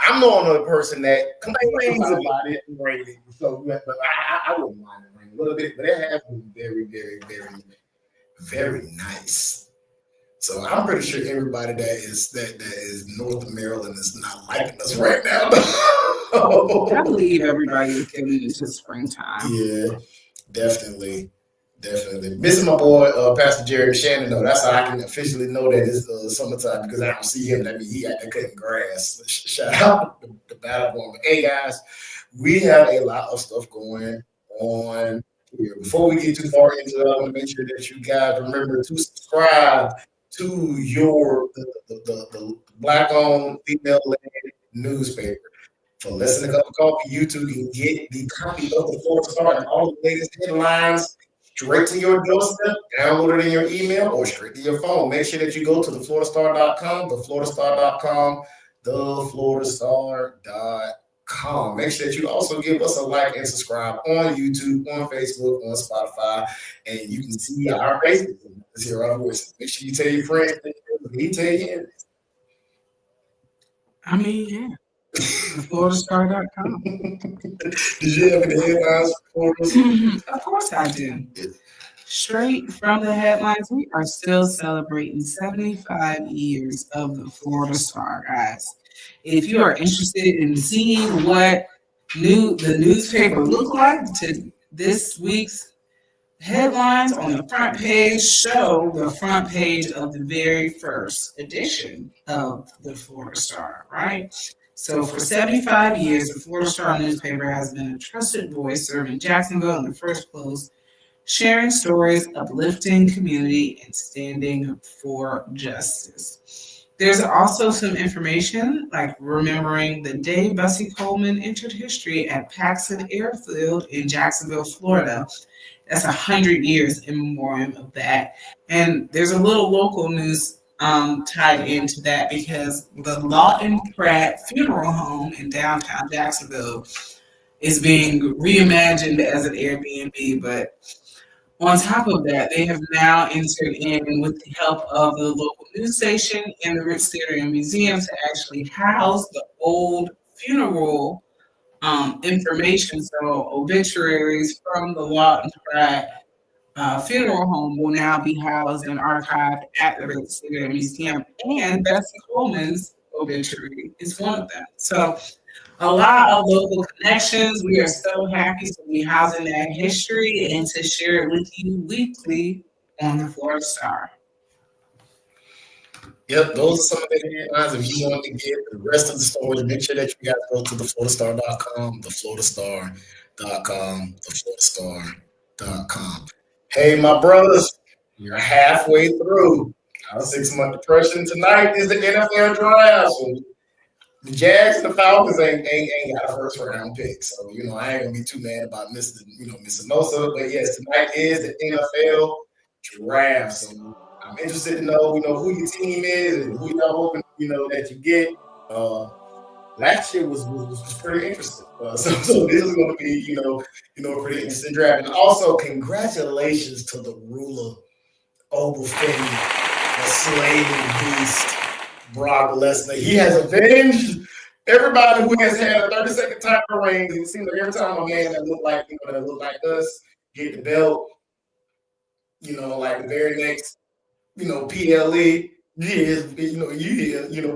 I'm the only person that complains about it raining. So, but I wouldn't mind it raining a little bit, but it has been very, very, very, very nice. So I'm pretty sure everybody that is north of Maryland is not liking us right now. I believe everybody is getting into springtime. Yeah, definitely. Missing my boy, Pastor Jerry Shannon, though. That's how I can officially know that it's summertime because I don't see him. That means he out there cutting grass. Shout out to the battle for him. Hey, guys, we have a lot of stuff going on here. Before we get too far into it, I want to make sure that you guys remember to subscribe to the Black-owned, female-led newspaper. For less than a cup of coffee, you too can get the copy of the Florida Star and all the latest headlines straight to your doorstep, download it in your email or straight to your phone. Make sure that you go to thefloridastar.com, thefloridastar.com, thefloridastar.com. Make sure that you also give us a like and subscribe on YouTube, on Facebook, on Spotify, and you can see our faces and hear our voices. Make sure you tell your friends. He tell you. I mean, yeah. FloridaStar.com. Did you have any headlines for us? Of course I do. Straight from the headlines, we are still celebrating 75 years of the Florida Star, guys. If you are interested in seeing what the newspaper looked like to this week's headlines on the front page, show the front page of the very first edition of the Florida Star, right? So for 75 years, the Florida Star newspaper has been a trusted voice serving Jacksonville in the first place, sharing stories, uplifting community, and standing for justice. There's also some information like remembering the day Bessie Coleman entered history at Paxson Airfield in Jacksonville, Florida. That's 100 years in memoriam of that. And there's a little local news tied into that because the Lawton Pratt Funeral Home in downtown Jacksonville is being reimagined as an Airbnb. But on top of that, they have now entered in with the help of the local news station and the Ritz Theater and Museum to actually house the old funeral information. So obituaries from the Lawton Pratt funeral home will now be housed and archived at the Ritz Theater Museum, and Bessie Coleman's obituary is one of them. So a lot of local connections. We are so happy to be housing that history and to share it with you weekly on the Florida Star. Yep, those are some of the headlines. If you want to get the rest of the stories, make sure that you guys go to thefloridastar.com, thefloridastar.com, thefloridastar.com. Hey, my brothers, you're halfway through our 6-month depression. Tonight is the NFL draft. So the Jags and the Falcons ain't got a first round pick. So, I ain't gonna be too mad about missing Nosa. But yes, tonight is the NFL draft. So I'm interested to know, who your team is and who y'all hoping, that you get. Last year was pretty interesting. So this is going to be, a pretty interesting draft. And also, congratulations to the ruler, Obafemi, the slaving beast, Brock Lesnar. He has avenged everybody who has had a 30-second title reign. It seems like every time a man that looked like us get the belt, like the very next, PLE. You hear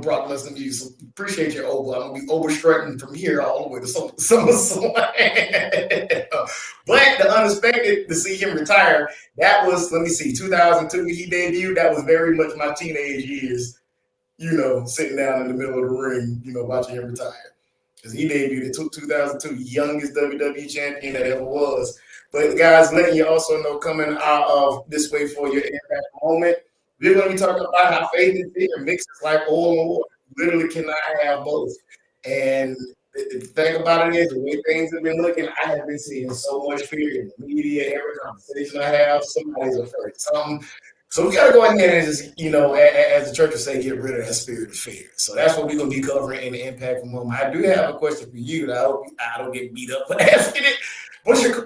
Brock Lesnar music. So appreciate your Oba. I'm gonna be overstrutting from here all the way to SummerSlam. But the unexpected to see him retire, that was 2002. He debuted. That was very much my teenage years. Sitting down in the middle of the ring, watching him retire. Because he debuted in 2002, youngest WWE champion that ever was. But guys, letting you also know, coming out of this way for your impact moment. We're going to be talking about how faith and fear mixes like oil and water. You literally cannot have both. And the thing about it is, the way things have been looking, I have been seeing so much fear in the media. Every conversation I have, somebody's afraid of something. So we got to go ahead and just, as the church would say, get rid of that spirit of fear. So that's what we're going to be covering in the Impact Moment. I do have a question for you that I hope I don't get beat up for asking it. What's your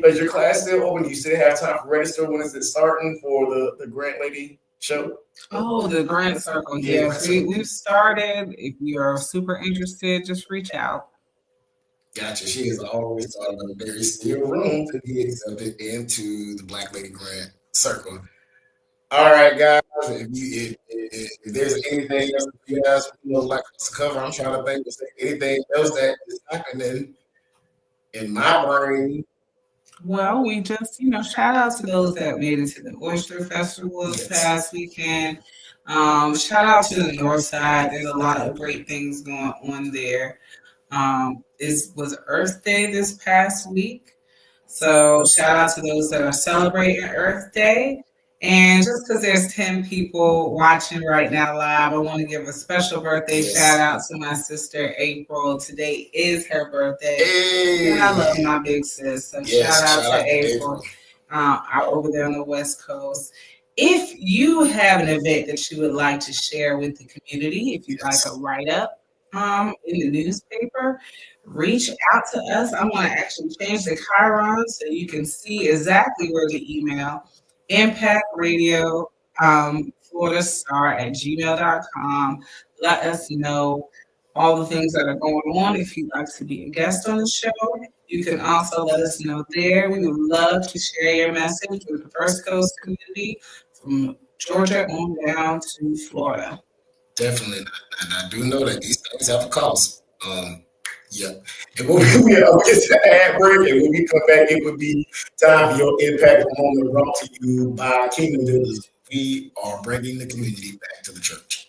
is your class still open? Do you still have time for register? When is it starting for the grant lady? show. Oh, the Grant Circle. Yes, we've started. If you are super interested, just reach out. Gotcha. She has always thought about there is still room to be accepted into the Black Lady Grant Circle. All right, guys. If there's anything else you guys would like us to cover, I'm trying to think of anything else that is happening in my brain. Well, we just, shout out to those that made it to the Oyster Festival this past weekend. Shout out to the North Side. There's a lot of great things going on there. It was Earth Day this past week. So shout out to those that are celebrating Earth Day. And just because there's 10 people watching right now live, I want to give a special birthday shout out to my sister April. Today is her birthday. Hey. And I love my big sis. So shout out to April. Over there on the West Coast. If you have an event that you would like to share with the community, if you'd like a write-up in the newspaper, reach out to us. I want to actually change the Chiron so you can see exactly where to email. Impact Radio, Florida Star at gmail.com. Let us know all the things that are going on. If you'd like to be a guest on the show, you can also let us know there. We would love to share your message with the First Coast community from Georgia on down to Florida. Definitely. And I do know that these things have a cost. Yeah. And when we get to ad break, and when we come back, it would be time for your impact moment brought to you by Kingdom Builders. We are bringing the community back to the church.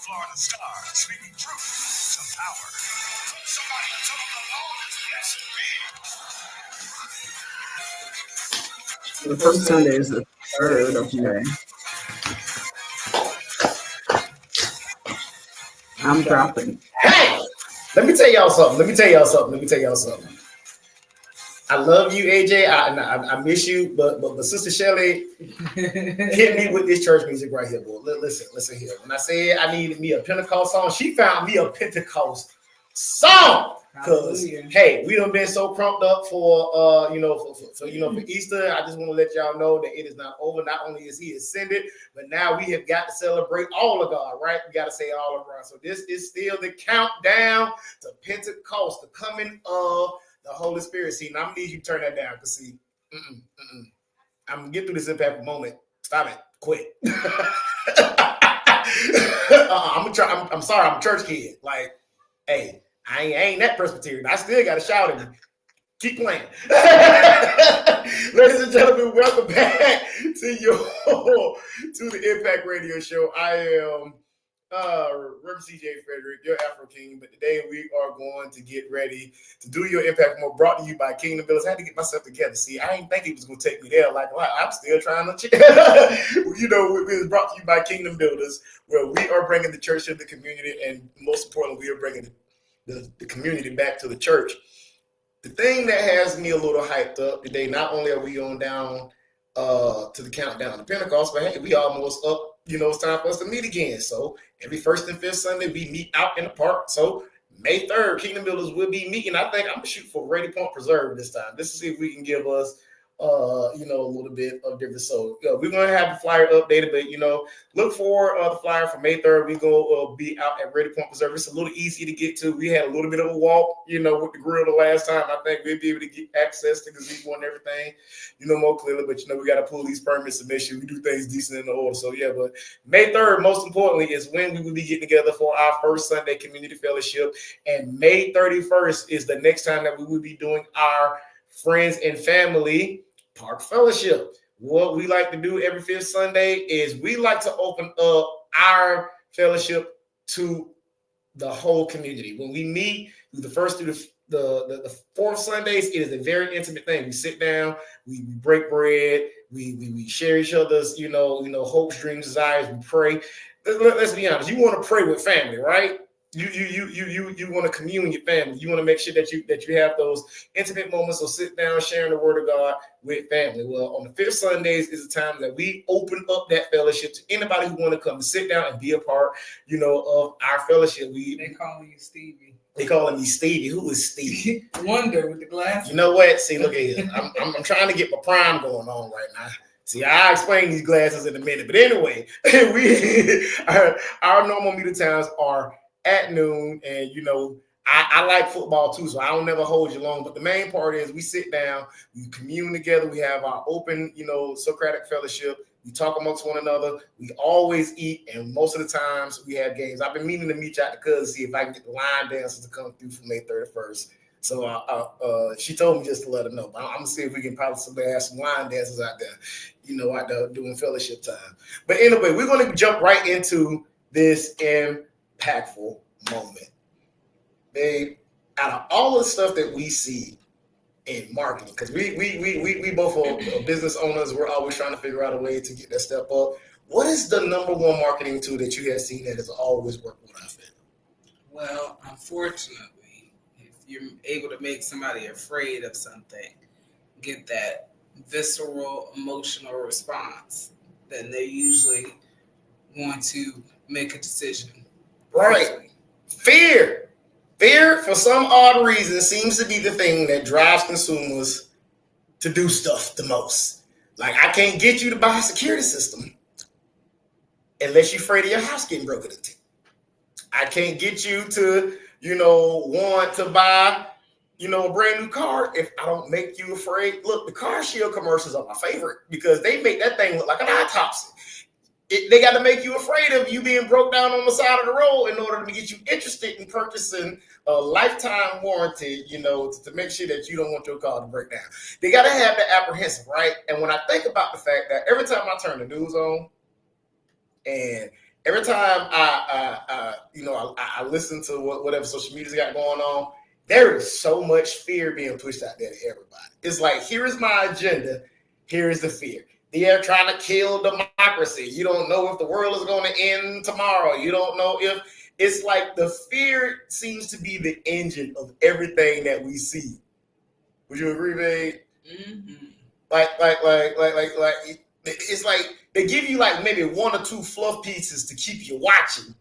Florida Star, speaking truth to power. Somebody tell them the Lord is yes, me. The first Sunday is the 3rd of May. I'm dropping. Hey, let me tell y'all something. I love you, AJ. I miss you, but Sister Shelley hit me with this church music right here, boy. Listen here. When I said I needed me a Pentecost song, she found me a Pentecost song. Because hey, we done been so pumped up for for Easter. I just want to let y'all know that it is not over. Not only is he ascended, but now we have got to celebrate all of God, right? We got to say all of God. So this is still the countdown to Pentecost, the coming of the Holy Spirit. See, now I'm gonna need you to turn that down. Cause see, I'm gonna get through this impact moment. Stop it, quit. I'm sorry, I'm a church kid. Like, hey. I ain't that Presbyterian. I still got to shout at me. Keep playing. Ladies and gentlemen, welcome back to the Impact Radio Show. I am Reverend Frederick, your Afro King, but today we are going to get ready to do your Impact More, brought to you by Kingdom Builders. I had to get myself together. See, I didn't think it was going to take me there. Like, I'm still trying to, it was brought to you by Kingdom Builders, where we are bringing the church to the community, and most importantly, we are bringing the community back to the church. The thing that has me a little hyped up today, not only are we on down to the countdown to Pentecost, but hey, we almost up, it's time for us to meet again. So every first and fifth Sunday, we meet out in the park. So May 3rd, Kingdom Builders will be meeting. I think I'm going to shoot for Ready Point Preserve this time. Just to see if we can give us a little bit of different. So we're going to have the flyer updated, but, look for the flyer for May 3rd. We're going to be out at Ready Point Preserve. It's a little easy to get to. We had a little bit of a walk, with the grill the last time. I think we'll be able to get access to gazebo and everything, more clearly. But, we got to pull these permits and make sure we do things decent in the order. So, yeah, but May 3rd, most importantly, is when we will be getting together for our first Sunday community fellowship. And May 31st is the next time that we will be doing our friends and family Park Fellowship. What we like to do every fifth Sunday is we like to open up our fellowship to the whole community. When we meet the first through the fourth Sundays, it is a very intimate thing. We sit down, we break bread, we share each other's, hopes, dreams, desires, we pray. Let's be honest, you want to pray with family, right? You want to commune with your family. You want to make sure that you have those intimate moments. So sit down, sharing the word of God with family. Well, on the fifth Sundays is the time that we open up that fellowship to anybody who want to come and sit down and be a part, of our fellowship. They call you Stevie. They calling me Stevie. Who is Stevie? Wonder with the glasses. You know what? See, look at here. I'm trying to get my prime going on right now. See, I'll explain these glasses in a minute. But anyway, our normal meeting times are at noon, and I like football too, so I don't never hold you long. But the main part is we sit down, we commune together, we have our open, Socratic fellowship, we talk amongst one another, we always eat, and most of the times we have games. I've been meaning to meet you out the cousin, see if I can get the line dancers to come through for May 31st. So she told me just to let her know. But I'm gonna see if we can possibly have some line dancers out there, out there doing fellowship time. But anyway, we're gonna jump right into this impactful moment. Babe, out of all the stuff that we see in marketing, because we both are business owners, we're always trying to figure out a way to get that step up. What is the number one marketing tool that you have seen that has always worked with our family? Well, unfortunately, if you're able to make somebody afraid of something, get that visceral emotional response, then they usually want to make a decision. Right. Fear, for some odd reason, seems to be the thing that drives consumers to do stuff the most. Like, I can't get you to buy a security system unless you're afraid of your house getting broken into. I can't get you to, want to buy, a brand new car if I don't make you afraid. Look, the Car Shield commercials are my favorite because they make that thing look like an autopsy. They got to make you afraid of you being broke down on the side of the road in order to get you interested in purchasing a lifetime warranty, to make sure that you don't want your car to break down. They got to have the apprehensive, right? And when I think about the fact that every time I turn the news on and every time I listen to whatever social media's got going on, there is so much fear being pushed out there to everybody. It's like, here is my agenda. Here is the fear. They're trying to kill democracy. You don't know if the world is going to end tomorrow. You don't know if it's like the fear seems to be the engine of everything that we see. Would you agree, babe? Mm-hmm. Like, it's like they give you like maybe one or two fluff pieces to keep you watching,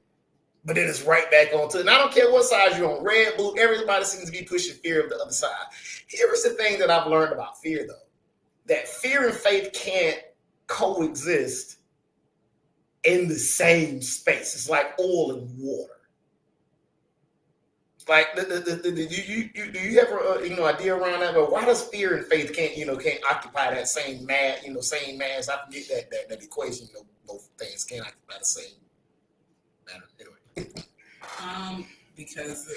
but then it's right back onto it. And I don't care what side you're on, red, blue, everybody seems to be pushing fear of the other side. Here is the thing that I've learned about fear, though. That fear and faith can't coexist in the same space. It's like oil and water. Like, do you have idea around that? But why does fear and faith can't occupy that same mass? Same mass. I forget that equation. Both things can't occupy the same matter. Anyway. Because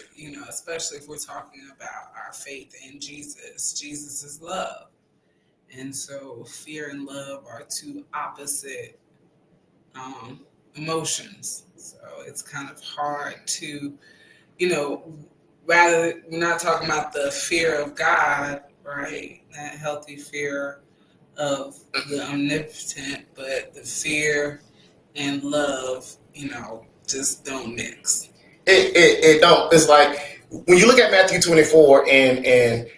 especially if we're talking about our faith in Jesus, Jesus is love. And so fear and love are two opposite emotions. So it's kind of hard to, rather, we're not talking about the fear of God, right? That healthy fear of the omnipotent, but the fear and love, just don't mix. It don't. It's like when you look at Matthew 24 and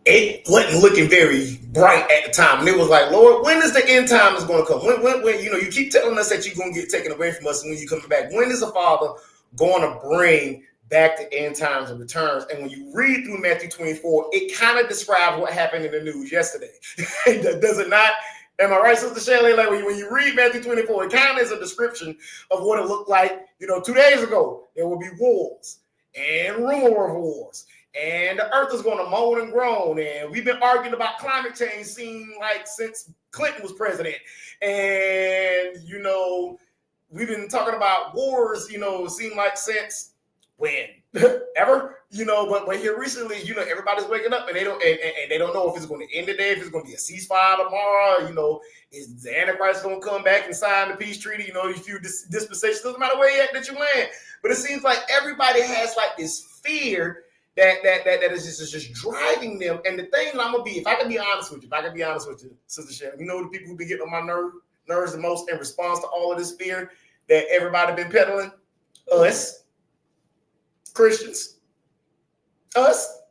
it wasn't looking very bright at the time. And it was like, Lord, when is the end time is going to come? When you keep telling us that you're going to get taken away from us and when you're coming back. When is the Father going to bring back to end times and returns. And when you read through Matthew 24, it kind of describes what happened in the news yesterday. Does it not? Am I right, Sister Shelley? Like when you read Matthew 24, it kind of is a description of what it looked like, 2 days ago. There will be wars and rumor of wars. And the earth is going to moan and groan. And we've been arguing about climate change since Clinton was president. And, we've been talking about wars, it seemed like since when? Ever? But here recently, everybody's waking up and they don't know if it's going to end today, if it's going to be a ceasefire tomorrow, is the Antichrist going to come back and sign the peace treaty, a few dispensations, doesn't matter where that you land. But it seems like everybody has like this fear that is just driving them. And the thing if I can be honest with you, Sister Sharon, the people who've been getting on my nerves the most in response to all of this fear that everybody been peddling? Us. Christians. Us.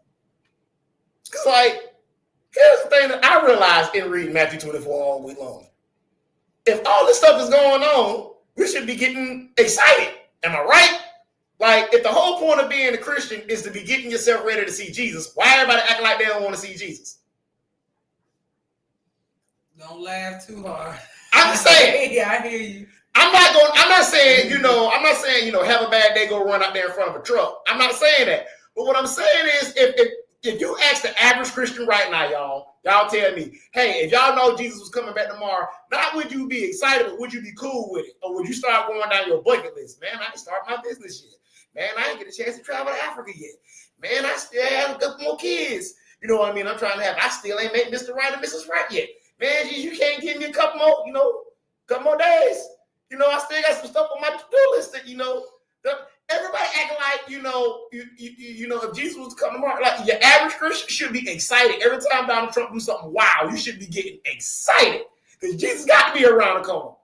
Because here's the thing that I realized in reading Matthew 24 all week long. If all this stuff is going on, we should be getting excited. Am I right? If the whole point of being a Christian is to be getting yourself ready to see Jesus, why everybody acting like they don't want to see Jesus? Don't laugh too hard. I'm saying. Yeah, I hear you. I'm not saying, have a bad day, go run out there in front of a truck. I'm not saying that. But what I'm saying is if you ask the average Christian right now, y'all tell me, hey, if y'all know Jesus was coming back tomorrow, not would you be excited, but would you be cool with it? Or would you start going down your bucket list? Man, I didn't start my business yet. Man, I didn't get a chance to travel to Africa yet. Man, I still have a couple more kids. You know what I mean? I still ain't made Mr. Right and Mrs. Right yet. Man, you can't give me a couple more days. I still got some stuff on my to-do list that, everybody acting like, if Jesus was to come tomorrow, like your average Christian should be excited. Every time Donald Trump do something, wow, you should be getting excited because Jesus got to be around the corner.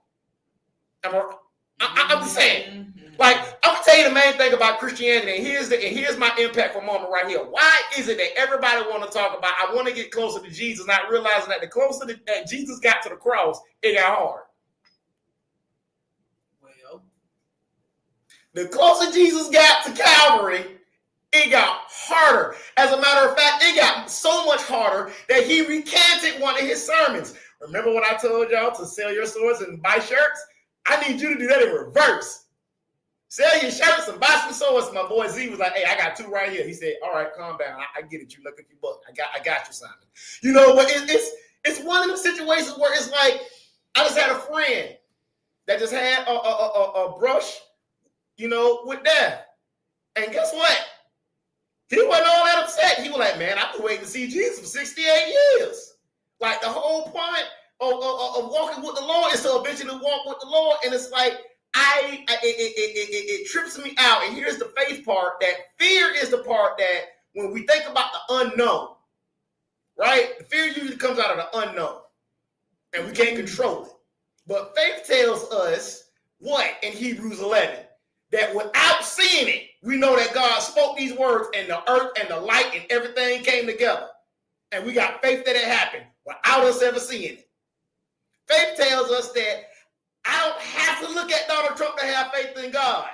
I'm just saying. I'm gonna tell you the main thing about Christianity, and here's my impactful moment right here. Why is it that everybody want to talk about? I want to get closer to Jesus, not realizing that the closer that Jesus got to the cross, it got hard. Well, the closer Jesus got to Calvary, it got harder. As a matter of fact, it got so much harder that he recanted one of his sermons. Remember when I told y'all to sell your swords and buy shirts? I need you to do that in reverse. Sell your shirts and buy some swords. My boy Z was like, hey, I got two right here. He said, all right, calm down. I get it. You look at your book. I got you, Simon. But it's one of them situations where it's like, I just had a friend that just had a brush, with death. And guess what? He wasn't all that upset. He was like, man, I've been waiting to see Jesus for 68 years. Like the whole point of walking with the Lord is to eventually walk with the Lord. And it's like, it trips me out. And here's the faith part, that fear is the part that when we think about the unknown, right? The fear usually comes out of the unknown and we can't control it. But faith tells us what in Hebrews 11? That without seeing it, we know that God spoke these words and the earth and the light and everything came together. And we got faith that it happened without us ever seeing it. Faith tells us that I don't have to look at Donald Trump to have faith in God.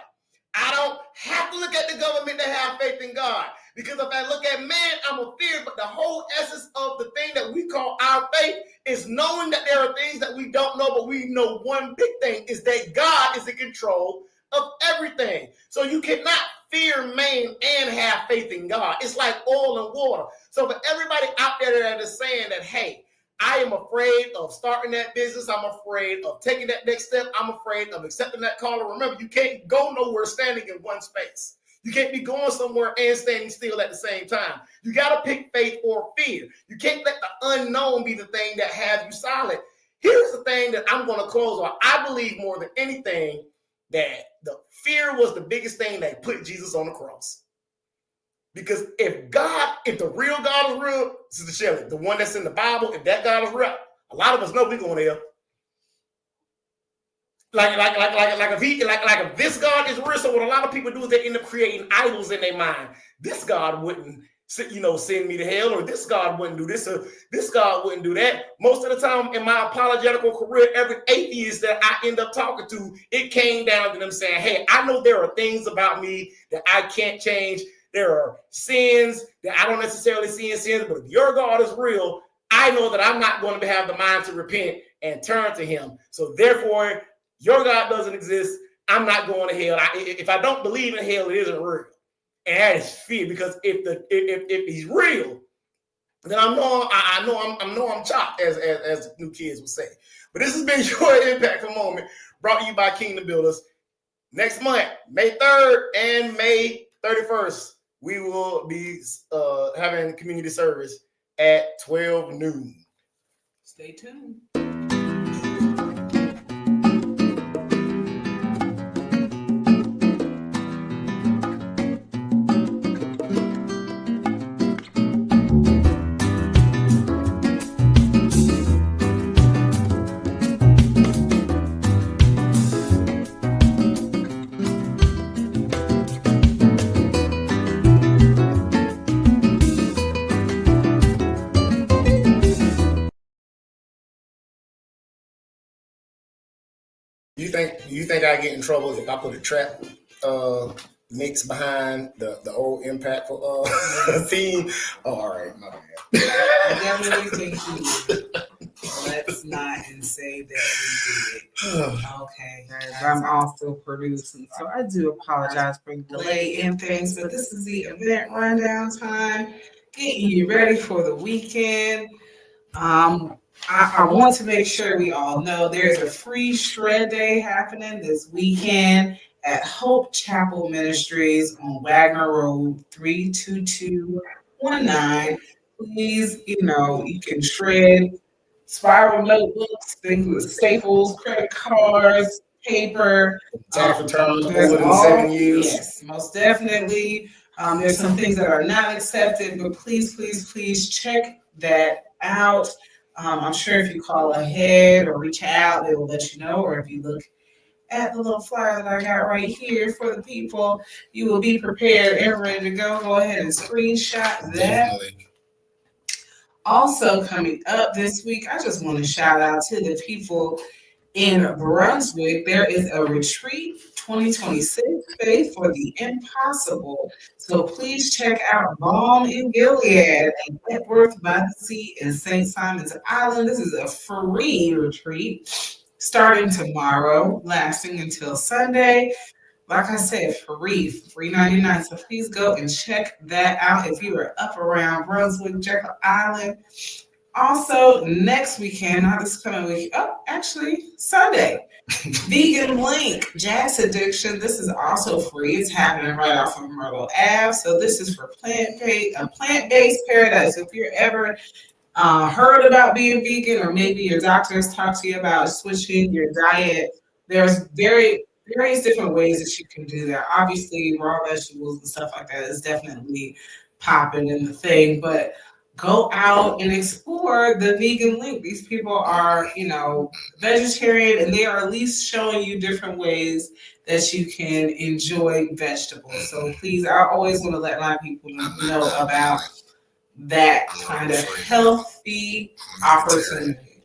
I don't have to look at the government to have faith in God. Because if I look at man, I'm a fear. But the whole essence of the thing that we call our faith is knowing that there are things that we don't know, but we know one big thing is that God is in control of everything. So you cannot fear man and have faith in God. It's like oil and water. So for everybody out there that is saying that, hey, I am afraid of starting that business. I'm afraid of taking that next step. I'm afraid of accepting that call. Remember, you can't go nowhere standing in one space. You can't be going somewhere and standing still at the same time. You got to pick faith or fear. You can't let the unknown be the thing that has you silent. Here's the thing that I'm going to close on. I believe more than anything that the fear was the biggest thing that put Jesus on the cross. Because if the real God is real, Sister Shelley, the one that's in the Bible, if that God is real, a lot of us know we're going to hell. If this God is real, so what a lot of people do is they end up creating idols in their mind. This God wouldn't send me to hell, or this God wouldn't do this, or this God wouldn't do that. Most of the time in my apologetical career, every atheist that I end up talking to, it came down to them saying, hey, I know there are things about me that I can't change. There are sins that I don't necessarily see in sins, but if your God is real, I know that I'm not going to have the mind to repent and turn to him. So therefore, your God doesn't exist. I'm not going to hell. If I don't believe in hell, it isn't real. And that is fear, because if he's real, then I know I'm chopped, as new kids would say. But this has been your Impactful Moment, brought to you by Kingdom Builders. Next month, May 3rd and May 31st, we will be having community service at 12 noon. Stay tuned. Do you think I get in trouble if I put a trap mix behind the old Impactful theme? Oh, all right, my bad. I definitely think you did. Let's not say that we did. Okay. I'm also producing, so I do apologize for the delay in things, but this is the event rundown time, getting you ready for the weekend. I want to make sure we all know there's a free shred day happening this weekend at Hope Chapel Ministries on Wagner Road 32219. Please, you can shred spiral notebooks, things with staples, credit cards, paper. Tax returns older than 7 years. Yes, most definitely. There's some things that are not accepted, but please check that out. I'm sure if you call ahead or reach out, they will let you know. Or if you look at the little flyer that I got right here for the people, you will be prepared and ready to go. Go ahead and screenshot that. Definitely. Also coming up this week, I just want to shout out to the people in Brunswick. There is a retreat 2026 Faith for the Impossible. So please check out Balm in Gilead and Whitworth by the Sea in St. Simon's Island. This is a free retreat starting tomorrow, lasting until Sunday. Like I said, free $99. So please go and check that out if you are up around Brunswick, Jekyll Island. Also, next weekend, not this coming week, Sunday, Vegan Link, Jazz Addiction. This is also free. It's happening right off of Myrtle Ave. So this is for a plant-based paradise. If you're ever heard about being vegan, or maybe your doctor has talked to you about switching your diet, there's various different ways that you can do that. Obviously, raw vegetables and stuff like that is definitely popping in the thing, but go out and explore the Vegan Link. These people are, vegetarian, and they are at least showing you different ways that you can enjoy vegetables. So please, I always want to let my people know about that kind of healthy opportunity.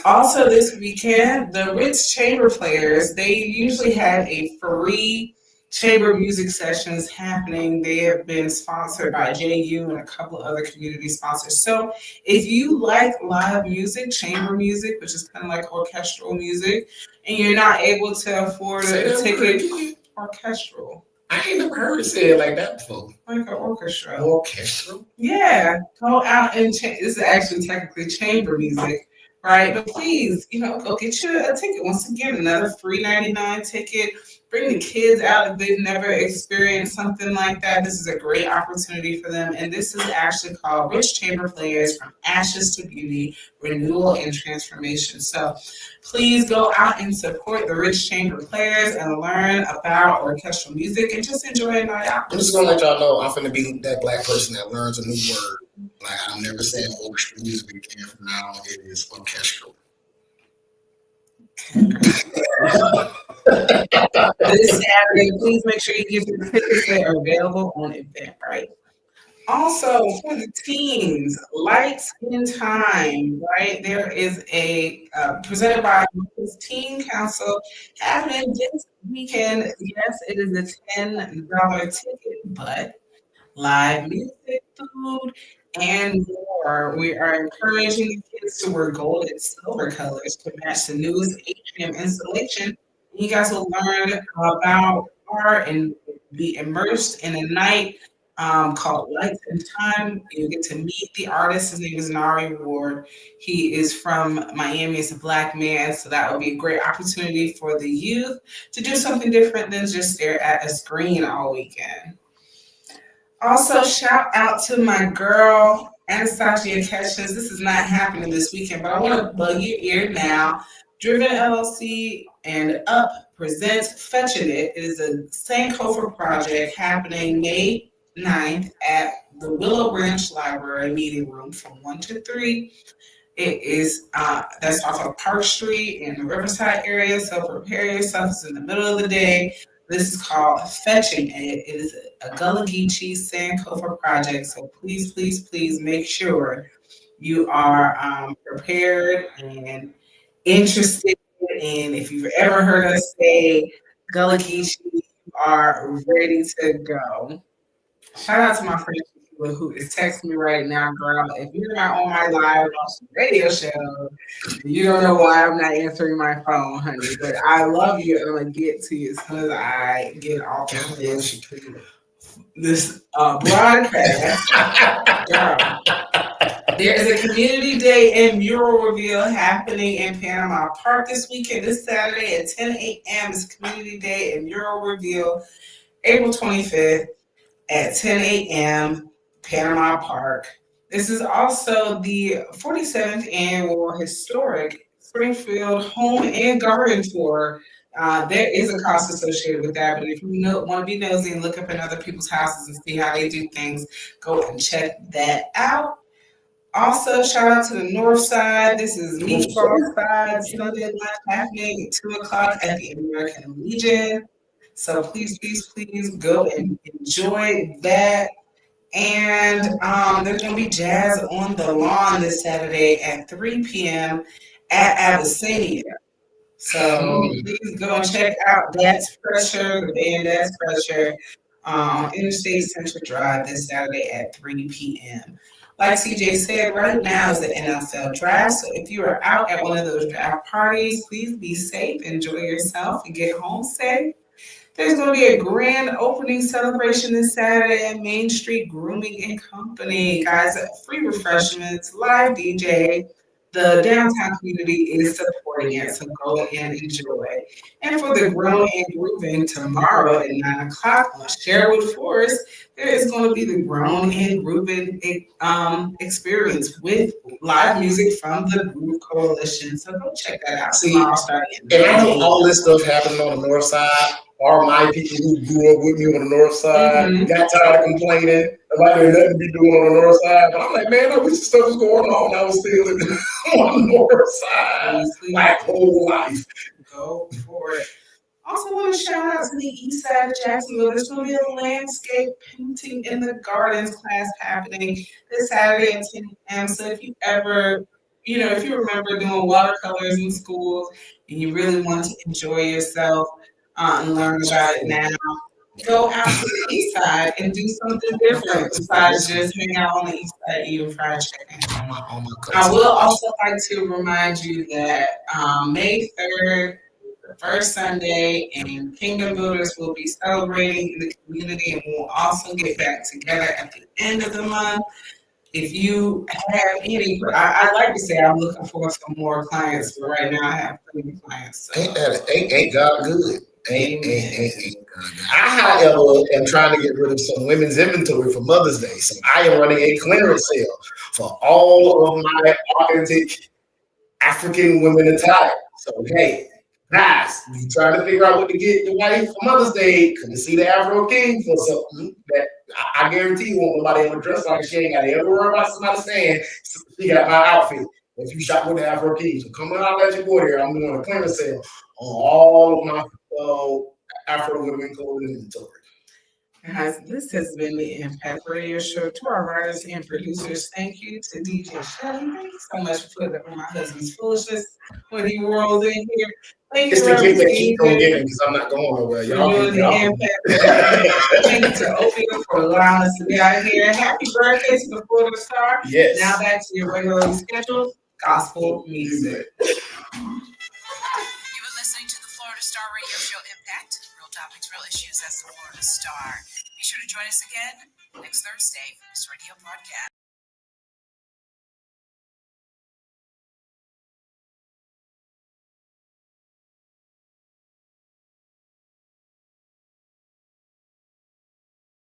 Also this weekend, the Ritz Chamber Players, they usually have a free chamber music sessions happening. They have been sponsored by JU and a couple of other community sponsors. So if you like live music, chamber music, which is kind of like orchestral music, and you're not able to afford a ticket, orchestral. I ain't never heard it said like that before. Like an orchestra. Orchestral? Yeah. Go out and this is actually technically chamber music. Right, but please, go get you a ticket. Once again, another free $99 ticket. Bring the kids out if they've never experienced something like that. This is a great opportunity for them. And this is actually called Rich Chamber Players from Ashes to Beauty, Renewal and Transformation. So please go out and support the Rich Chamber Players and learn about orchestral music and just enjoy a night out. I'm just going to let y'all know I'm going to be that black person that learns a new word. Like, I've never said orchestral music, and from now on it is orchestral. This Saturday, please make sure you get your tickets. They are available on Eventbrite. Also, for the teens, Lights in Time, right? There is a presented by Memphis Teen Council happening this weekend. Yes, it is a $10 ticket, but live music, food, and more. We are encouraging the kids to wear gold and silver colors to match the newest atrium installation. You guys will learn about art and be immersed in a night called Lights and Time. You get to meet the artist. His name is Nari Ward. He is from Miami. He's a black man, so that would be a great opportunity for the youth to do something different than just stare at a screen all weekend. Also, shout out to my girl, Anastasia Ketchens. This is not happening this weekend, but I want to bug your ear now. Driven LLC and Up presents Fetching It. It is a Sankofa project happening May 9th at the Willow Branch Library Meeting Room from 1 to 3. It is that's off of Park Street in the Riverside area. So prepare yourself. It's in the middle of the day. This is called Fetching It. It is a Gullah Geechee Sankofa project. So please, please, please make sure you are prepared and interested. And if you've ever heard us say Gullah Geechee, you are ready to go. Shout out to my friend who is texting me right now, girl. If you're not on my live radio show, you don't know why I'm not answering my phone, honey. But I love you, and I'm gonna get to you as soon as I get off of this broadcast. Girl. There is a community day and mural reveal happening in Panama Park this weekend. This Saturday at 10 a.m. is community day and mural reveal, April 25th. At 10 a.m., Panama Park. This is also the 47th annual historic Springfield Home and Garden Tour. There is a cost associated with that, but if you want to be nosy and look up in other people's houses and see how they do things, go and check that out. Also, shout out to the North Side. This is Meatball Side Sunday lunch happening at 2 o'clock at the American Legion. So please, please, please go and enjoy that. And there's going to be jazz on the lawn this Saturday at 3 p.m. at Abyssinia. So please go and check out That's Pressure, the band That's Pressure, Interstate Central Drive this Saturday at 3 p.m. Like CJ said, right now is the NFL draft. So if you are out at one of those draft parties, please be safe, enjoy yourself, and get home safe. There's going to be a grand opening celebration this Saturday at Main Street Grooming and Company. Guys, free refreshments, live DJ. The downtown community is supporting it, so go and enjoy. And for the Grown and Grooving tomorrow at 9 o'clock on Sherwood Forest, there is going to be the Grown and Grooving experience with live music from the Groove Coalition. So go check that out. Tomorrow starting. And I know all this stuff happening on the north side. All my people who grew up with me on the north side got tired of complaining about there nothing to be doing on the north side. But I'm like, man, I wish stuff was going on. I was still on the north side my whole life. Go for it. Also want to shout out to the east side of Jacksonville. There's going to be a landscape painting in the gardens class happening this Saturday at 10 a.m. So if you ever, if you remember doing watercolors in school and you really want to enjoy yourself and learn about it now, go out to the east side and do something different besides just hang out on the east side eating fried chicken. I will also like to remind you that May 3rd, the first Sunday, and Kingdom Builders will be celebrating in the community, and we'll also get back together at the end of the month. If you have any, I like to say I'm looking for some more clients, but right now I have plenty of clients. So. Ain't God good? Ain't I, however, am trying to get rid of some women's inventory for Mother's Day. So I am running a clearance sale for all of my authentic African women attire. So, hey, guys, you trying to figure out what to get your wife for Mother's Day, come and see the Afro King for something that I guarantee you won't nobody ever dress like she ain't got to ever worry about somebody saying she got my outfit. If you shop with the Afro King, so come on out, let your boy here. I'm doing a clearance sale on all of my Afro women clothing inventory. This has been the Impact Radio Show. To our writers and producers, thank you. To DJ Shelly, thank you so much for putting up with my husband's foolishness when he rolls in here. Thank It's you, the gift Reverend that keeps on DJ, giving because I'm not going nowhere. for Y'all doing the Impact. Thank you to Opie for allowing us to be out here. Happy birthday to the Florida Star. Yes. Now back to your regularly scheduled gospel music. You've been listening to the Florida Star Radio Show Impact. Real topics, real issues as the Florida Star. Be sure to join us again next Thursday for this radio podcast.